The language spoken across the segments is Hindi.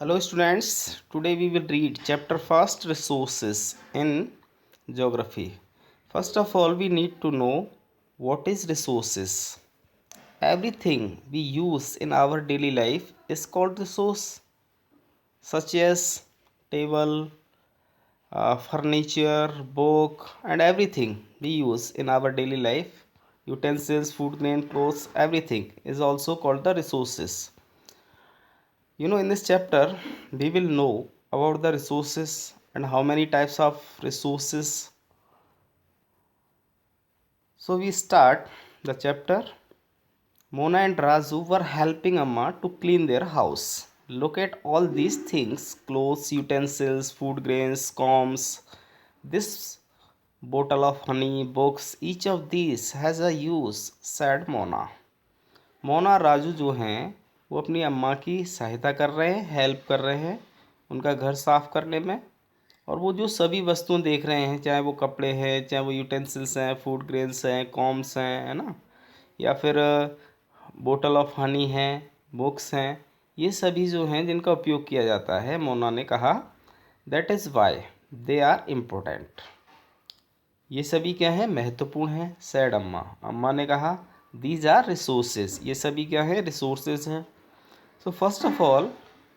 Hello students, today we will read chapter first resources in geography. First of all, we need to know what is resources. Everything we use in our daily life is called resource, such as table, furniture, book, and everything we use in our daily life. Utensils, food grain, clothes, everything is also called the resources. In this chapter, we will know about the resources and how many types of resources. So, we start the chapter. Mona and Raju were helping Amma to clean their house. Look at all these things clothes, utensils, food grains, combs. This bottle of honey, books, each of these has a use, said Mona. Mona और राजू जो हैं वो अपनी अम्मा की सहायता कर रहे हैं, हेल्प कर रहे हैं उनका घर साफ़ करने में। और वो जो सभी वस्तुएं देख रहे हैं, चाहे वो कपड़े हैं, चाहे वो यूटेंसिल्स हैं, फूड ग्रेन्स हैं, कॉम्स हैं, है ना, या फिर बोतल ऑफ हनी है, बुक्स हैं, ये सभी जो हैं जिनका उपयोग किया जाता है, मोना ने कहा that is why they are important. ये सभी क्या है, महत्वपूर्ण हैं, सैड अम्मा। अम्मा ने कहा दीज आर रिसोर्सेज, ये सभी क्या है, रिसोर्सेज हैं। So first of all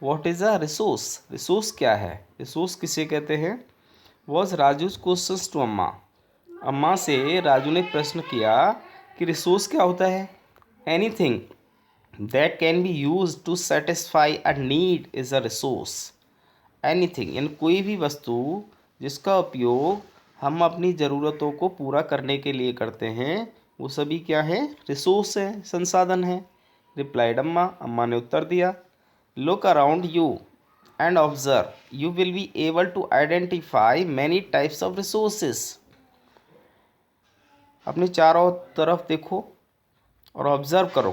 what is a resource? Resource क्या है, रिसोर्स किसे कहते हैं? वॉज राजूज क्वेश्चंस टू अम्मा। अम्मा से राजू ने प्रश्न किया कि रिसोर्स क्या होता है? Anything that can be use to satisfy a need is a resource. Anything यानी कोई भी वस्तु जिसका उपयोग हम अपनी ज़रूरतों को पूरा करने के लिए करते हैं, वो सभी क्या है, रिसोर्स है, संसाधन है। रिप्लाइड अम्मा, अम्मा ने उत्तर दिया। Look around you and observe you will be able to identify many types of resources. अपने चारों तरफ देखो और ऑब्जर्व करो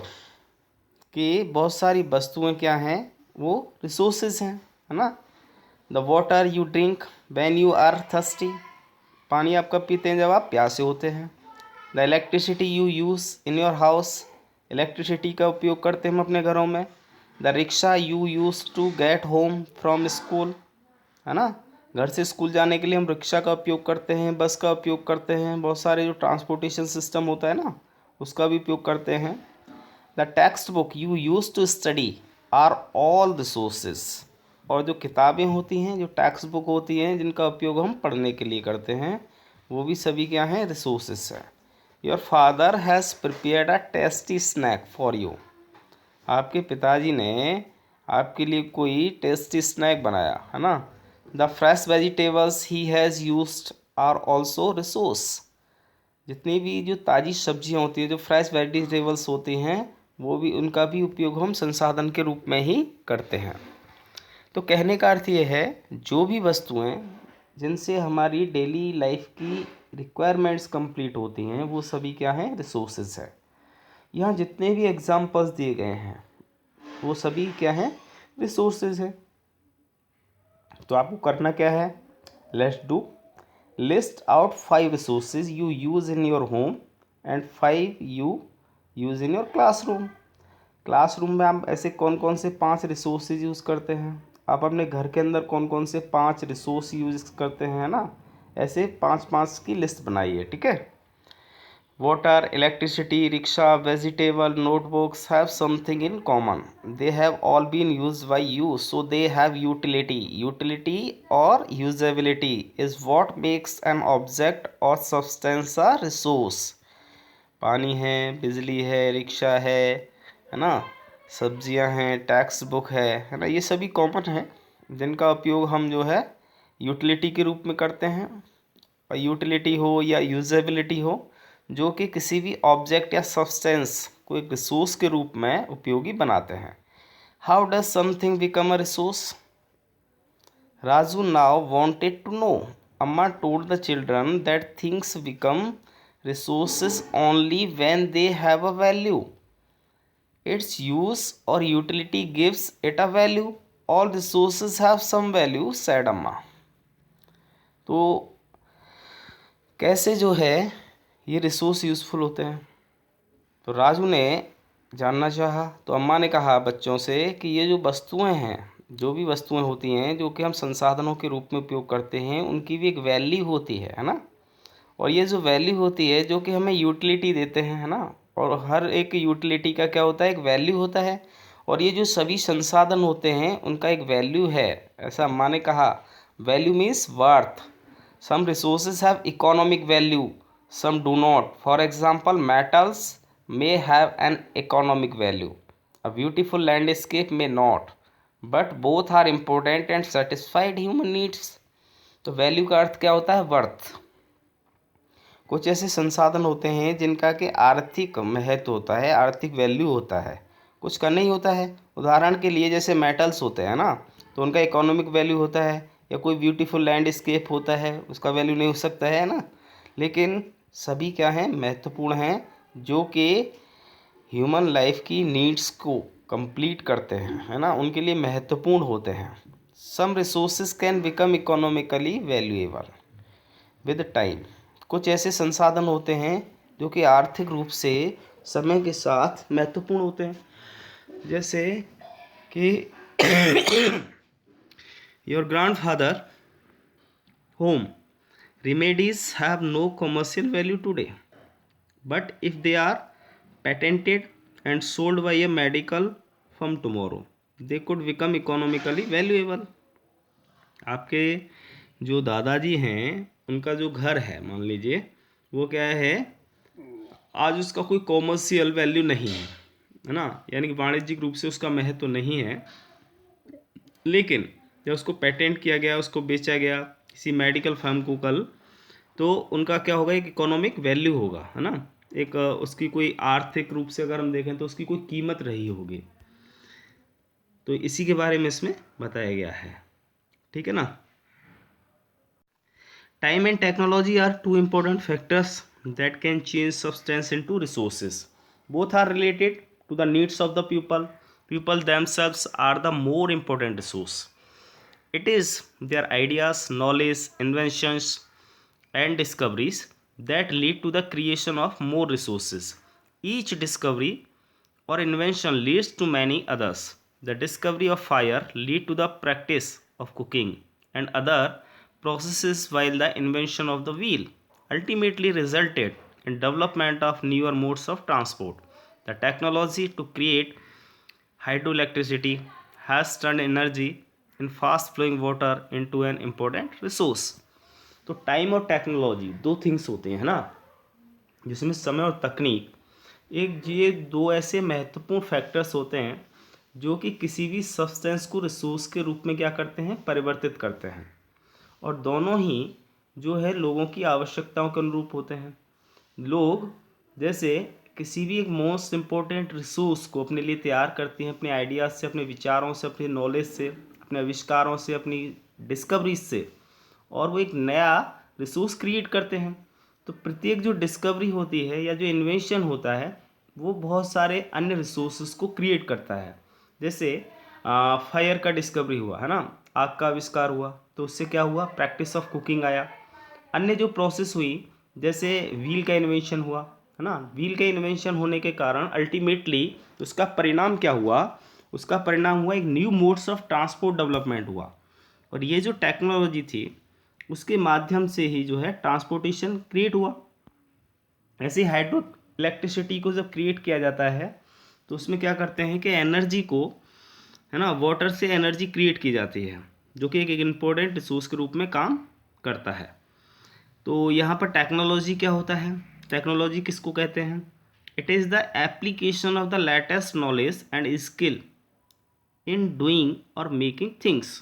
कि बहुत सारी वस्तुएं क्या हैं, वो रिसोर्सेज हैं, है ना। The water you drink when you are thirsty, पानी आप कब पीते हैं, जब आप प्यासे होते हैं। The electricity you use in your house, electricity का उपयोग करते हैं हम अपने घरों में। The rickshaw you use to get home from school, है ना, घर से स्कूल जाने के लिए हम रिक्शा का उपयोग करते हैं, बस का उपयोग करते हैं, बहुत सारे जो ट्रांसपोर्टेशन सिस्टम होता है ना, उसका भी उपयोग करते हैं। The textbook you use to study are all resources, और जो किताबें होती हैं, जो टेक्स्ट बुक होती हैं, जिनका उपयोग हम पढ़ने के लिए करते हैं, वो भी सभी क्या हैं, रिसोर्सेज हैं। Your father has prepared a tasty snack for you, आपके पिताजी ने आपके लिए कोई टेस्टी स्नैक बनाया, है ना। The fresh vegetables he has used are also resource, जितनी भी जो ताज़ी सब्जियां होती हैं, जो फ्रेश वेजिटेबल्स होती हैं, वो भी, उनका भी उपयोग हम संसाधन के रूप में ही करते हैं। तो कहने का अर्थ ये है, जो भी वस्तुएं जिनसे हमारी डेली लाइफ की रिक्वायरमेंट्स कंप्लीट होती हैं, वो सभी क्या हैं, रिसोर्सेज है। यहाँ जितने भी एग्जांपल्स दिए गए हैं वो सभी क्या हैं, रिसोर्सेज है। तो आपको करना क्या है, let's do. List out 5 resources you use in your home and 5 you use in your classroom. Classroom में आप ऐसे कौन कौन से 5 रिसोर्सेज यूज़ करते हैं, आप अपने घर के अंदर कौन कौन से 5 रिसोर्स यूज़ करते हैं, है ना। ऐसे 5-5 की लिस्ट बनाइए, ठीक है। Water, electricity, rickshaw, vegetable, notebooks have something in common. They have all been used by you, so they have utility. Utility or usability is what makes an object or substance a resource. पानी है, बिजली है, रिक्शा है ना, सब्जियां हैं, टेक्स्ट बुक है ना, ये सभी कॉमन है, जिनका उपयोग हम जो है यूटिलिटी के रूप में करते हैं। और यूटिलिटी हो या यूजेबिलिटी हो, जो कि किसी भी ऑब्जेक्ट या सब्सटेंस को एक रिसोर्स के रूप में उपयोगी बनाते हैं। How does something become a resource? Raju now wanted to know. Amma told the children that things become resources only when they have a value. Its use और utility gives it a value. All resources have some value, said Amma. तो कैसे जो है ये रिसोर्स यूज़फुल होते हैं, तो राजू ने जानना चाहा। तो अम्मा ने कहा बच्चों से कि ये जो वस्तुएं हैं, जो भी वस्तुएं होती हैं जो कि हम संसाधनों के रूप में उपयोग करते हैं, उनकी भी एक वैल्यू होती है ना। और ये जो वैल्यू होती है जो कि हमें यूटिलिटी देते हैं, है ना। और हर एक यूटिलिटी का क्या होता है, एक वैल्यू होता है। और ये जो सभी संसाधन होते हैं उनका एक वैल्यू है। ऐसा अम्मा ने कहा, value means worth. Some resources have economic value, some do not. For example, metals may have an economic value. A beautiful landscape may not. But both are important and satisfied human needs. तो वैल्यू का अर्थ क्या होता है, वर्थ। कुछ ऐसे संसाधन होते हैं जिनका कि आर्थिक महत्व होता है, आर्थिक वैल्यू होता है, कुछ का नहीं होता है। उदाहरण के लिए जैसे मेटल्स होते हैं ना, तो उनका इकोनॉमिक वैल्यू होता है। या कोई ब्यूटीफुल लैंडस्केप होता है, उसका वैल्यू नहीं हो सकता है ना। लेकिन सभी क्या हैं, महत्वपूर्ण हैं, जो कि ह्यूमन लाइफ की नीड्स को कंप्लीट करते हैं, है ना, उनके लिए महत्वपूर्ण होते हैं। Some resources can become economically valuable with time. कुछ ऐसे संसाधन होते हैं जो कि आर्थिक रूप से समय के साथ महत्वपूर्ण होते हैं। जैसे कि your grandfather home remedies have no commercial value today, but if they are patented and sold by a medical firm tomorrow, they could become economically valuable. आपके जो दादाजी हैं उनका जो घर है, मान लीजिए वो क्या है, आज उसका कोई कॉमर्शियल वैल्यू नहीं है ना, यानी कि वाणिज्यिक रूप से उसका महत्व नहीं है। लेकिन जब उसको पेटेंट किया गया, उसको बेचा गया किसी मेडिकल फर्म को कल, तो उनका क्या होगा, एक इकोनॉमिक वैल्यू होगा, है ना। एक उसकी कोई आर्थिक रूप से अगर हम देखें तो उसकी कोई कीमत रही होगी। तो इसी के बारे में इसमें बताया गया है, ठीक है ना। Time and technology are two important factors that can change substance into resources. Both are related to the needs of the people themselves are the more important resource. It is their ideas, knowledge, inventions and discoveries that lead to the creation of more resources. Each discovery or invention leads to many others. The discovery of fire lead to the practice of cooking and other processes, while the invention of the wheel ultimately resulted in development of newer modes of transport. The technology to create hydroelectricity has turned energy in fast flowing water into an important resource. तो टाइम और टेक्नोलॉजी दो थिंग्स होते हैं ना, जिसमें समय और तकनीक, एक ये दो ऐसे महत्वपूर्ण फैक्टर्स होते हैं जो कि किसी भी सब्सटेंस को रिसोर्स के रूप में क्या करते हैं, परिवर्तित करते हैं। और दोनों ही जो है लोगों की आवश्यकताओं के अनुरूप होते हैं। लोग जैसे किसी भी एक मोस्ट इम्पोर्टेंट रिसोर्स को अपने लिए तैयार करते हैं, अपने आइडियाज़ से, अपने विचारों से, अपने नॉलेज से, अपने आविष्कारों से, अपनी डिस्कवरीज से, और वो एक नया रिसोर्स क्रिएट करते हैं। तो प्रत्येक जो डिस्कवरी होती है या जो इन्वेंशन होता है वो बहुत सारे अन्य रिसोर्सेज को क्रिएट करता है। जैसे फायर का डिस्कवरी हुआ, है ना, आग का आविष्कार हुआ, तो उससे क्या हुआ, प्रैक्टिस ऑफ कुकिंग आया। अन्य जो प्रोसेस हुई, जैसे व्हील का इन्वेंशन हुआ, है ना, व्हील का इन्वेंशन होने के कारण अल्टीमेटली उसका परिणाम क्या हुआ, उसका परिणाम हुआ एक new modes of transport development हुआ। और ये जो टेक्नोलॉजी थी उसके माध्यम से ही जो है ट्रांसपोर्टेशन क्रिएट हुआ। ऐसे हाइड्रो इलेक्ट्रिसिटी को जब क्रिएट किया जाता है तो उसमें क्या करते हैं कि एनर्जी को, है ना, वाटर से एनर्जी क्रिएट की जाती है जो कि एक इम्पोर्टेंट रिसोर्स के रूप में काम करता है। तो यहाँ पर टेक्नोलॉजी क्या होता है, टेक्नोलॉजी किसको कहते हैं, it is the application of the latest knowledge and skill in doing और मेकिंग थिंग्स।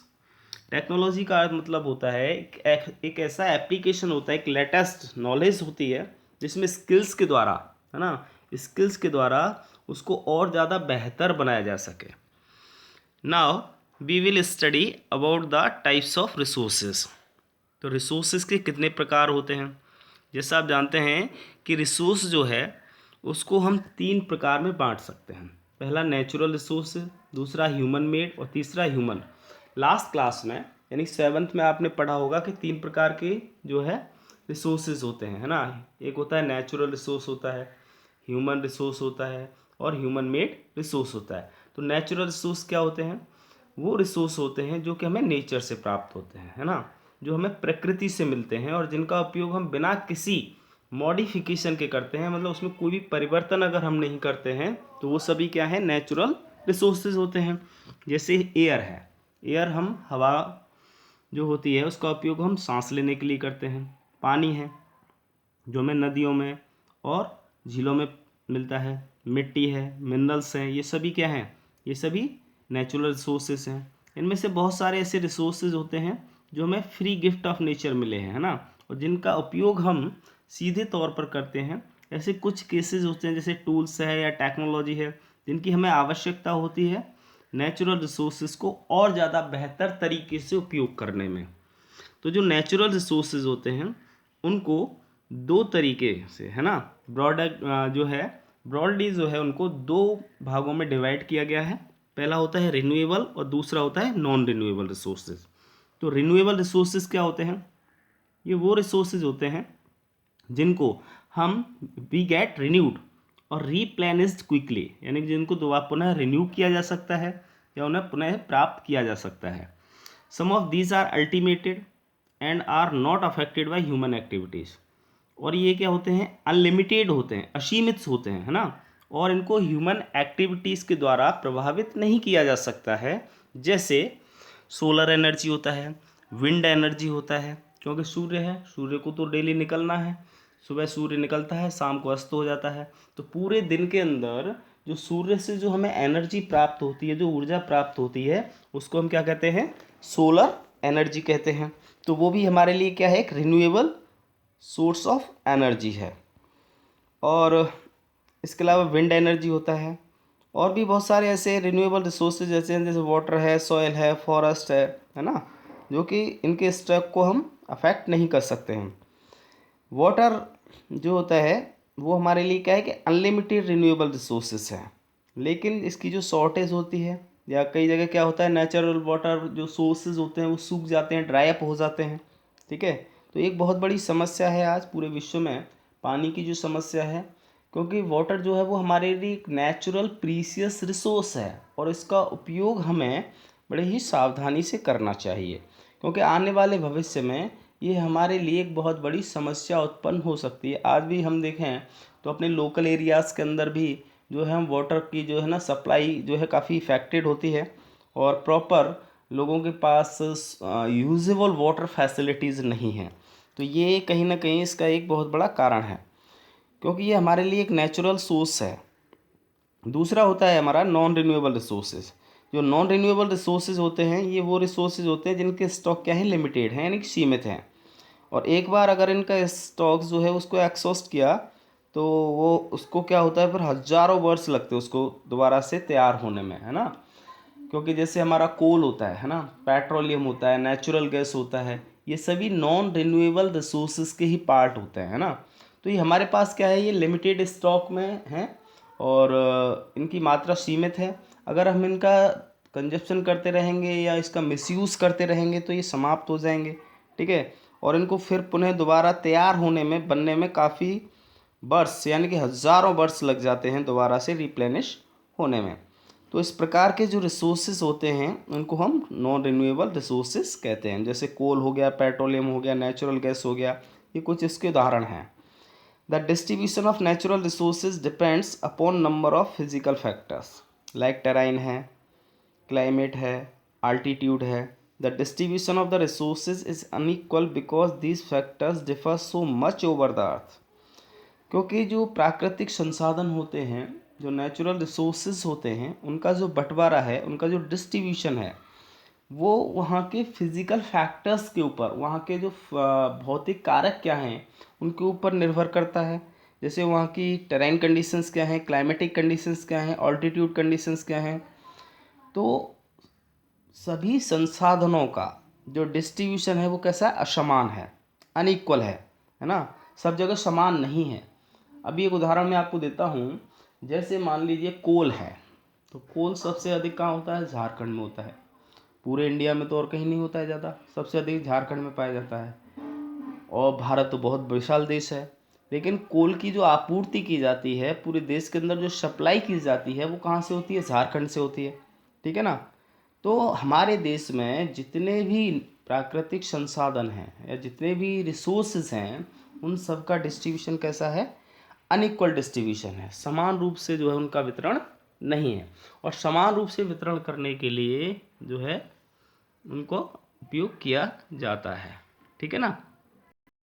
टेक्नोलॉजी का मतलब होता है एक ऐसा एप्लीकेशन होता है, एक लेटेस्ट नॉलेज होती है जिसमें स्किल्स के द्वारा, है ना, स्किल्स के द्वारा उसको और ज़्यादा बेहतर बनाया जा सके। Now we will study about the types of resources. तो रिसोर्सेज के कितने प्रकार होते हैं। जैसा आप जानते हैं कि रिसोर्स जो है उसको हम तीन प्रकार में बांट सकते हैं। पहला नेचुरल रिसोर्स, दूसरा ह्यूमन मेड और तीसरा ह्यूमन। लास्ट क्लास में यानी 7th में आपने पढ़ा होगा कि तीन प्रकार के जो है रिसोर्सेज होते हैं, है ना। एक होता है नेचुरल रिसोर्स होता है, ह्यूमन रिसोर्स होता है और ह्यूमन मेड रिसोर्स होता है। तो नेचुरल रिसोर्स क्या होते हैं, वो रिसोर्स होते हैं जो कि हमें नेचर से प्राप्त होते हैं, है ना, जो हमें प्रकृति से मिलते हैं और जिनका उपयोग हम बिना किसी मॉडिफिकेशन के करते हैं, मतलब उसमें कोई भी परिवर्तन अगर हम नहीं करते हैं तो वो सभी क्या है, नेचुरल रिसोर्सेज होते हैं। जैसे एयर है, एयर हम हवा जो होती है उसका उपयोग हम सांस लेने के लिए करते हैं। पानी है जो हमें नदियों में और झीलों में मिलता है। मिट्टी है, मिनरल्स हैं, ये सभी क्या हैं, ये सभी नेचुरल रिसोर्सेज हैं। इनमें से बहुत सारे ऐसे रिसोर्सेज होते हैं जो हमें फ्री गिफ्ट ऑफ नेचर मिले हैं, है ना, और जिनका उपयोग हम सीधे तौर पर करते हैं। ऐसे कुछ केसेस होते हैं जैसे टूल्स है या टेक्नोलॉजी है जिनकी हमें आवश्यकता होती है नेचुरल रिसोर्सेज को और ज़्यादा बेहतर तरीके से उपयोग करने में। तो जो नेचुरल रिसोर्सेज होते हैं उनको दो तरीके से, है ना, जो है ब्रॉडली जो है उनको दो भागों में डिवाइड किया गया है। पहला होता है रिन्यूएबल और दूसरा होता है नॉन रिन्यूएबल रिसोर्सेज। तो रिन्यूएबल रिसोर्सेज क्या होते हैं, ये वो रिसोर्सेज होते हैं जिनको हम वी गेट रिन्यूड और रीप्लेनिश्ड क्विकली, यानी कि जिनको दोबारा पुनः रिन्यू किया जा सकता है या उन्हें पुनः प्राप्त किया जा सकता है। Some of these are unlimited and are not affected by human activities. और ये क्या होते हैं, अनलिमिटेड होते हैं, असीमित होते हैं, है ना, और इनको ह्यूमन एक्टिविटीज़ के द्वारा प्रभावित नहीं किया जा सकता है। जैसे सोलर एनर्जी होता है, विंड एनर्जी होता है, क्योंकि सूर्य है, सूर्य को तो डेली निकलना है, सुबह सूर्य निकलता है, शाम को अस्त हो जाता है। तो पूरे दिन के अंदर जो सूर्य से जो हमें एनर्जी प्राप्त होती है, जो ऊर्जा प्राप्त होती है, उसको हम क्या कहते हैं, सोलर एनर्जी कहते हैं। तो वो भी हमारे लिए क्या है, एक रिन्यूएबल सोर्स ऑफ एनर्जी है। और इसके अलावा विंड एनर्जी होता है, और भी बहुत सारे ऐसे रिन्यूएबल रिसोर्सेज जैसे वाटर है, सॉइल है, फॉरेस्ट है ना, जो कि इनके स्टॉक को हम अफेक्ट नहीं कर सकते हैं। वाटर जो होता है वो हमारे लिए क्या है कि अनलिमिटेड रिन्यूएबल रिसोर्सेज है, लेकिन इसकी जो शॉर्टेज होती है या कई जगह क्या होता है, नेचुरल वाटर जो सोर्सेज होते हैं वो सूख जाते हैं, ड्राई अप हो जाते हैं। ठीक है, तो एक बहुत बड़ी समस्या है आज पूरे विश्व में पानी की जो समस्या है, क्योंकि वाटर जो है वो हमारे लिए एक नेचुरल प्रीसियस रिसोर्स है और इसका उपयोग हमें बड़े ही सावधानी से करना चाहिए, क्योंकि आने वाले भविष्य में ये हमारे लिए एक बहुत बड़ी समस्या उत्पन्न हो सकती है। आज भी हम देखें तो अपने लोकल एरियाज़ के अंदर भी जो है हम वाटर की जो है ना सप्लाई जो है काफ़ी इफेक्टेड होती है और प्रॉपर लोगों के पास यूजेबल वाटर फैसिलिटीज़ नहीं हैं। तो ये कहीं ना कहीं इसका एक बहुत बड़ा कारण है, क्योंकि ये हमारे लिए एक नेचुरल सोर्स है। दूसरा होता है हमारा नॉन रिन्यूएबल रिसोर्सेज। जो नॉन रिन्यूएबल रिसोर्सेज होते हैं ये वो रिसोर्सेज होते हैं जिनके स्टॉक क्या है, लिमिटेड हैं, यानी कि सीमित हैं, और एक बार अगर इनका स्टॉक जो है उसको एक्सॉस्ट किया तो वो उसको क्या होता है, फिर हज़ारों वर्ष लगते हैं उसको दोबारा से तैयार होने में, है ना। क्योंकि जैसे हमारा कोल होता है ना, पेट्रोलियम होता है, नेचुरल गैस होता है, ये सभी नॉन रिन्यूएबल रिसोर्सेज के ही पार्ट होते हैं, है ना। तो ये हमारे पास क्या है, ये लिमिटेड स्टॉक में है और इनकी मात्रा सीमित है। अगर हम इनका कंजप्शन करते रहेंगे या इसका मिसयूज़ करते रहेंगे तो ये समाप्त हो जाएंगे। ठीक है, और इनको फिर पुनः दोबारा तैयार होने में, बनने में काफ़ी वर्ष यानी कि हज़ारों वर्ष लग जाते हैं दोबारा से रिप्लेनिश होने में। तो इस प्रकार के जो रिसोर्सेज होते हैं उनको हम नॉन रिन्यूएबल रिसोर्सेज कहते हैं। जैसे कोल हो गया, पेट्रोलियम हो गया, नेचुरल गैस हो गया, ये कुछ इसके उदाहरण हैं। The distribution of natural resources depends upon number of physical factors like terrain है, क्लाइमेट है, अल्टीट्यूड है। The distribution of the resources is unequal because these factors differ so much over the earth. क्योंकि जो प्राकृतिक संसाधन होते हैं, जो नेचुरल रिसोर्सेज होते हैं, उनका जो बंटवारा है, उनका जो डिस्ट्रीब्यूशन है, वो वहाँ के फिजिकल फैक्टर्स के ऊपर, वहाँ के जो भौतिक कारक क्या हैं उनके ऊपर निर्भर करता है। जैसे वहाँ की टेरेन कंडीशंस क्या हैं, क्लाइमेटिक कंडीशंस क्या हैं, ऑल्टीट्यूड कंडीशंस क्या हैं। तो सभी संसाधनों का जो डिस्ट्रीब्यूशन है वो कैसा है, असमान है, अनइक्वल है ना, सब जगह समान नहीं है। अभी एक उदाहरण मैं आपको देता हूँ। जैसे मान लीजिए कोल है, तो कोल सबसे अधिक कहाँ होता है, झारखंड में होता है। पूरे इंडिया में तो और कहीं नहीं होता है ज़्यादा, सबसे अधिक झारखंड में पाया जाता है। और भारत तो बहुत विशाल देश है, लेकिन कोल की जो आपूर्ति की जाती है पूरे देश के अंदर, जो सप्लाई की जाती है वो कहाँ से होती है, झारखंड से होती है। ठीक है ना। तो हमारे देश में जितने भी प्राकृतिक संसाधन हैं या जितने भी रिसोर्सेज हैं, उन सब का डिस्ट्रीब्यूशन कैसा है? अनइक्वल डिस्ट्रीब्यूशन है, समान रूप से जो है उनका वितरण नहीं है। और समान रूप से वितरण करने के लिए जो है उनको उपयोग किया जाता है, ठीक है ना।